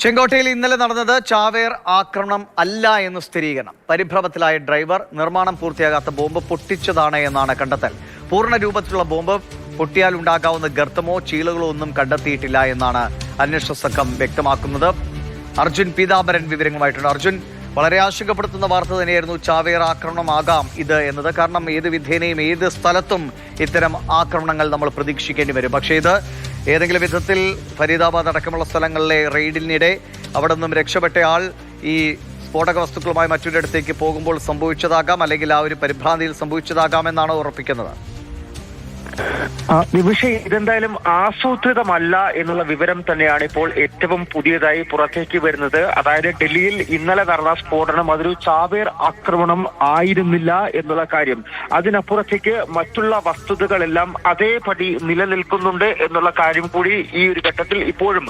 ചെങ്കോട്ടയിൽ ഇന്നലെ നടന്നത് ചാവേർ ആക്രമണം അല്ല എന്ന് സ്ഥിരീകരണം. പരിഭ്രമത്തിലായ ഡ്രൈവർ നിർമ്മാണം പൂർത്തിയാകാത്ത ബോംബ് പൊട്ടിച്ചതാണ് എന്നാണ് കണ്ടെത്തൽ. പൂർണ്ണ രൂപത്തിലുള്ള ബോംബ് പൊട്ടിയാൽ ഉണ്ടാകാവുന്ന ഗർത്തമോ ചീളുകളോ ഒന്നും കണ്ടെത്തിയിട്ടില്ല എന്നാണ് അന്വേഷണ സംഘം വ്യക്തമാക്കുന്നത്. അർജുൻ പീതാംബരൻ വിവരങ്ങളുമായിട്ടുണ്ട്. അർജുൻ, വളരെ ആശങ്കപ്പെടുത്തുന്ന വാർത്ത തന്നെയായിരുന്നു ചാവേർ ആക്രമണമാകാം ഇത് എന്നത്. കാരണം ഏത് വിധേനയും ഏത് സ്ഥലത്തും ഇത്തരം ആക്രമണങ്ങൾ നമ്മൾ പ്രതീക്ഷിക്കേണ്ടി വരും. പക്ഷേ ഇത് ഏതെങ്കിലും വിധത്തിൽ ഫരീദാബാദ് അടക്കമുള്ള സ്ഥലങ്ങളിലെ റെയ്ഡിനിടെ അവിടെ നിന്നും രക്ഷപ്പെട്ടയാൾ ഈ സ്ഫോടക വസ്തുക്കളുമായി മറ്റൊരിടത്തേക്ക് പോകുമ്പോൾ സംഭവിച്ചതാകാം, അല്ലെങ്കിൽ ആ ഒരു പരിഭ്രാന്തിയിൽ സംഭവിച്ചതാകാമെന്നാണ് ഉറപ്പിക്കുന്നത്. ഇതെന്തായാലും ആസൂത്രിതമല്ല എന്നുള്ള വിവരം തന്നെയാണ് ഇപ്പോൾ ഏറ്റവും പുതിയതായി പുറത്തേക്ക് വരുന്നത്. അതായത് ഡൽഹിയിൽ ഇന്നലെ നടന്ന സ്ഫോടനം അതൊരു ചാവേർ ആക്രമണം ആയിരുന്നില്ല എന്നുള്ള കാര്യം. അതിനപ്പുറത്തേക്ക് മറ്റുള്ള വസ്തുതകളെല്ലാം അതേപടി നിലനിൽക്കുന്നുണ്ട് എന്നുള്ള കാര്യം കൂടി ഈ ഒരു ഘട്ടത്തിൽ ഇപ്പോഴും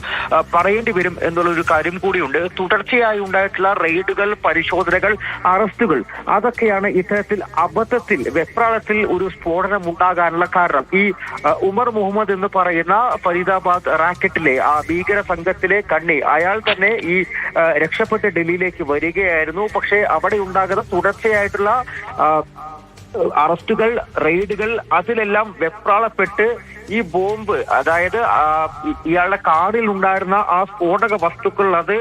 പറയേണ്ടി വരും എന്നുള്ളൊരു കാര്യം കൂടിയുണ്ട്. തുടർച്ചയായി ഉണ്ടായിട്ടുള്ള റെയ്ഡുകൾ, പരിശോധനകൾ, അറസ്റ്റുകൾ, അതൊക്കെയാണ് ഇത്തരത്തിൽ അബദ്ധത്തിൽ വെപ്രാളത്തിൽ ഒരു സ്ഫോടനം ഉണ്ടാകാനുള്ള കാരണം. ഈ ഉമർ മുഹമ്മദ് എന്ന് പറയുന്ന ഫരീദാബാദ് റാക്കറ്റിലെ ആ ഭീകര സംഘത്തിലെ കണ്ണി, അയാൾ തന്നെ ഈ രക്ഷപ്പെട്ട് ഡൽഹിയിലേക്ക് വരികയായിരുന്നു. പക്ഷേ അവിടെ ഉണ്ടാകുന്ന തുടർച്ചയായിട്ടുള്ള അറസ്റ്റുകൾ, റെയ്ഡുകൾ, അതിലെല്ലാം വെപ്രാളപ്പെട്ട് ഈ ബോംബ്, അതായത് ഇയാളുടെ കാറിൽ ഉണ്ടായിരുന്ന ആ സ്ഫോടക വസ്തുക്കൾ അത്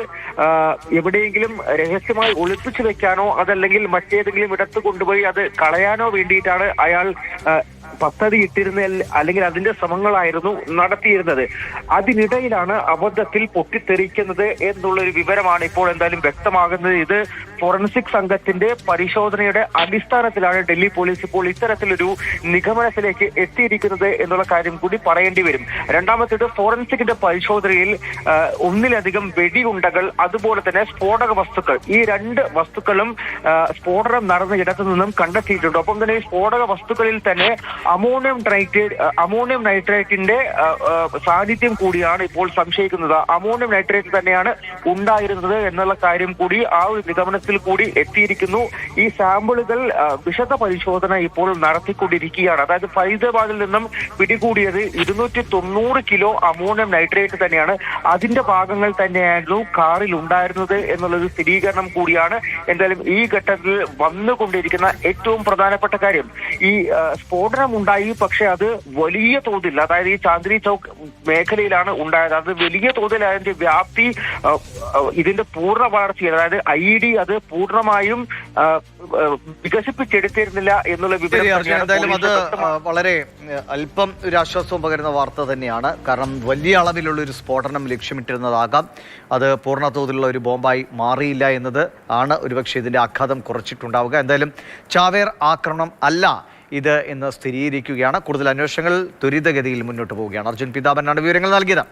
എവിടെയെങ്കിലും രഹസ്യമായി ഒളിപ്പിച്ചു വെക്കാനോ അതല്ലെങ്കിൽ മറ്റേതെങ്കിലും ഇടത്ത് കൊണ്ടുപോയി അത് കളയാനോ വേണ്ടിയിട്ടാണ് അയാൾ പദ്ധതി ഇട്ടിരുന്ന, അല്ലെങ്കിൽ അതിന്റെ ശ്രമങ്ങളായിരുന്നു നടത്തിയിരുന്നത്. അതിനിടയിലാണ് അബദ്ധത്തിൽ പൊട്ടിത്തെറിക്കുന്നത് എന്നുള്ളൊരു വിവരമാണ് ഇപ്പോൾ എന്തായാലും വ്യക്തമാകുന്നത്. ഇത് ഫോറൻസിക് സംഘത്തിന്റെ പരിശോധനയുടെ അടിസ്ഥാനത്തിലാണ് ഡൽഹി പോലീസ് ഇപ്പോൾ ഇത്തരത്തിലൊരു നിഗമനത്തിലേക്ക് എത്തിയിരിക്കുന്നത് എന്നുള്ള കാര്യം കൂടി പറയേണ്ടി വരും. രണ്ടാമത്തേത്, ഫോറൻസിക്കിന്റെ പരിശോധനയിൽ ഒന്നിലധികം വെടിയുണ്ടകൾ, അതുപോലെ തന്നെ സ്ഫോടക വസ്തുക്കൾ, ഈ രണ്ട് വസ്തുക്കളും സ്ഫോടനം നടന്ന ഇടത്തു നിന്നും കണ്ടെത്തിയിട്ടുണ്ട്. ഒപ്പം തന്നെ ഈ സ്ഫോടക വസ്തുക്കളിൽ തന്നെ അമോണിയം നൈട്രേറ്റിന്റെ സാന്നിധ്യം കൂടിയാണ് ഇപ്പോൾ സംശയിക്കുന്നത്. അമോണിയം നൈട്രേറ്റ് തന്നെയാണ് ഉണ്ടായിരുന്നത് എന്നുള്ള കാര്യം കൂടി ആ ഒരു നിഗമനത്തിൽ കൂടി എത്തിയിരിക്കുന്നു. ഈ സാമ്പിളുകൾ വിശദ പരിശോധന ഇപ്പോൾ നടത്തിക്കൊണ്ടിരിക്കുകയാണ്. അതായത് ഫരീദാബാദിൽ നിന്നും പിടികൂടിയത് 290 കിലോ അമോണിയം നൈട്രേറ്റ് തന്നെയാണ്. അതിന്റെ ഭാഗങ്ങൾ തന്നെയായിരുന്നു കാറിൽ ഉണ്ടായിരുന്നത് എന്നുള്ളൊരു സ്ഥിരീകരണം കൂടിയാണ് എന്തായാലും ഈ ഘട്ടത്തിൽ വന്നുകൊണ്ടിരിക്കുന്ന ഏറ്റവും പ്രധാനപ്പെട്ട കാര്യം. ഈ സ്ഫോടനം ഉണ്ടായി, പക്ഷെ അത് വലിയ തോതിൽ, അതായത് ഈ ചാന്ദിനി ചൗക്ക് മേഖലയിലാണ് ഉണ്ടായത്. അത് വലിയ തോതിൽ അതിന്റെ വ്യാപ്തി, ഇതിന്റെ പൂർണ്ണ വളർച്ചയിൽ, അതായത് IED അത് പൂർണ്ണമായും വികസിപ്പിച്ചെടുത്തിരുന്നില്ല എന്നുള്ള വിവരം. എന്തായാലും അത് വളരെ അല്പം ഒരു ആശ്വാസവും പകരുന്ന വാർത്ത തന്നെയാണ്. കാരണം വലിയ അളവിലുള്ള ഒരു സ്ഫോടനം ലക്ഷ്യമിട്ടിരുന്നതാകാം, അത് പൂർണ്ണ തോതിലുള്ള ഒരു ബോംബായി മാറിയില്ല എന്നത് ആണ് ഒരുപക്ഷെ ഇതിന്റെ ആഘാതം കുറച്ചിട്ടുണ്ടാവുക. എന്തായാലും ചാവേർ ആക്രമണം അല്ല ഇത് എന്ന് സ്ഥിരീകരിക്കുകയാണ്. കൂടുതൽ അന്വേഷണങ്ങൾ ത്വരിതഗതിയിൽ മുന്നോട്ട് പോവുകയാണ്. അർജുൻ പീതാംബരനാണ് വിവരങ്ങൾ നൽകിയത്.